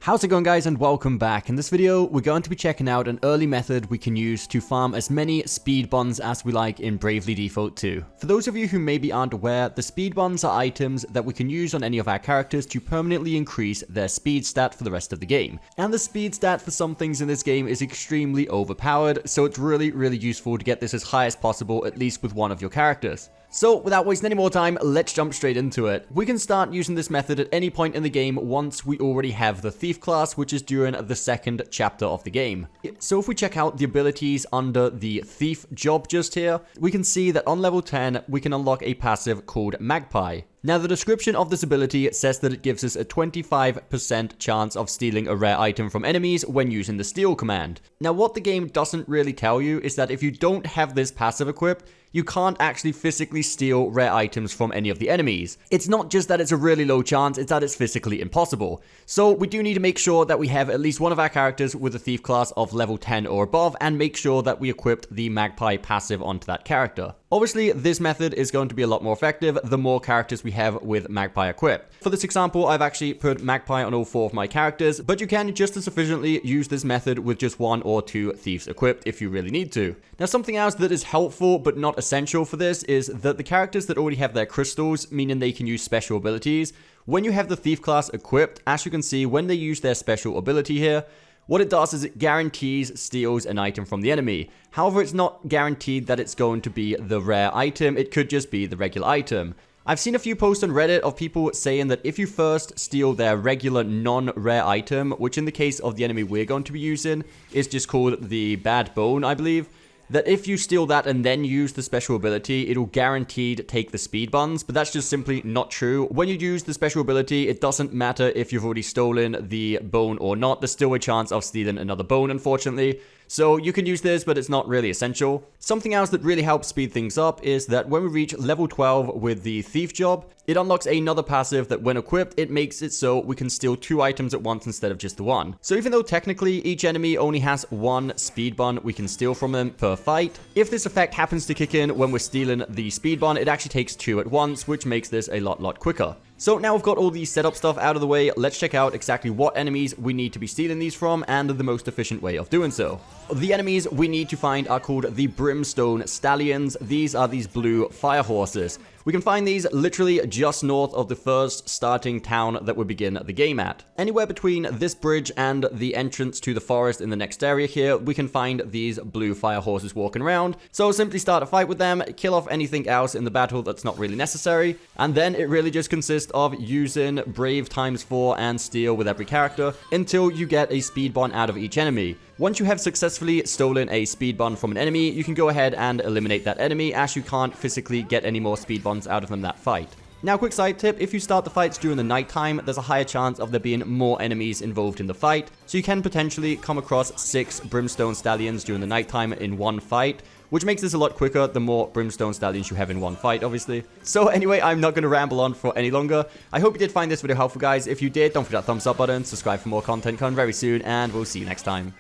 How's it going, guys, and welcome back. In this video, we're going to be checking out an early method we can use to farm as many speed buns as we like in Bravely Default 2. For those of you who maybe aren't aware, the speed buns are items that we can use on any of our characters to permanently increase their speed stat for the rest of the game. And the speed stat for some things in this game is extremely overpowered, so it's really useful to get this as high as possible, at least with one of your characters. So, without wasting any more time, let's jump straight into it. We can start using this method at any point in the game once we already have the Thief class, which is during the second chapter of the game. So if we check out the abilities under the Thief job just here, we can see that on level 10, we can unlock a passive called Magpie. Now, the description of this ability says that it gives us a 25% chance of stealing a rare item from enemies when using the steal command. Now, what the game doesn't really tell you is that if you don't have this passive equipped, you can't actually physically steal rare items from any of the enemies. It's not just that it's a really low chance, it's that it's physically impossible. So we do need to make sure that we have at least one of our characters with a Thief class of level 10 or above, and make sure that we equipped the Magpie passive onto that character. Obviously, this method is going to be a lot more effective the more characters we have with Magpie equipped. For this example, I've actually put Magpie on all 4 of my characters, but you can just as efficiently use this method with just 1 or 2 Thieves equipped if you really need to. Now, something else that is helpful but not essential for this is that the characters that already have their crystals, meaning they can use special abilities, when you have the Thief class equipped, as you can see, when they use their special ability here, what it does is it guarantees steals an item from the enemy. However, it's not guaranteed that it's going to be the rare item, it could just be the regular item. I've seen a few posts on Reddit of people saying that if you first steal their regular non-rare item, which in the case of the enemy we're going to be using is just called the Bad Bone, I believe, that if you steal that and then use the special ability, it'll guaranteed take the speed buns, but that's just simply not true. When you use the special ability, it doesn't matter if you've already stolen the bone or not, there's still a chance of stealing another bone, unfortunately. So you can use this, but it's not really essential. Something else that really helps speed things up is that when we reach level 12 with the Thief job, it unlocks another passive that when equipped, it makes it so we can steal 2 items at once instead of just the 1. So even though technically each enemy only has 1 speed bun we can steal from them per fight, if this effect happens to kick in when we're stealing the speed bun, it actually takes 2 at once, which makes this a lot quicker. So now we've got all the setup stuff out of the way, let's check out exactly what enemies we need to be stealing these from and the most efficient way of doing so. The enemies we need to find are called the Brimstone Stallions. These are these blue fire horses. We can find these literally just north of the first starting town that we begin the game at. Anywhere between this bridge and the entrance to the forest in the next area here, we can find these blue fire horses walking around. So simply start a fight with them, kill off anything else in the battle that's not really necessary, and then it really just consists of using Brave ×4 and Steal with every character until you get a speed bun out of each enemy. Once you have successfully stolen a speed bun from an enemy, you can go ahead and eliminate that enemy, as you can't physically get any more speed buns out of them that fight. Now, quick side tip, if you start the fights during the nighttime, there's a higher chance of there being more enemies involved in the fight, so you can potentially come across 6 Brimstone Stallions during the nighttime in one fight, which makes this a lot quicker the more Brimstone Stallions you have in one fight, obviously. So anyway, I'm not going to ramble on for any longer. I hope you did find this video helpful, guys. If you did, don't forget that thumbs up button, subscribe for more content coming very soon, and we'll see you next time.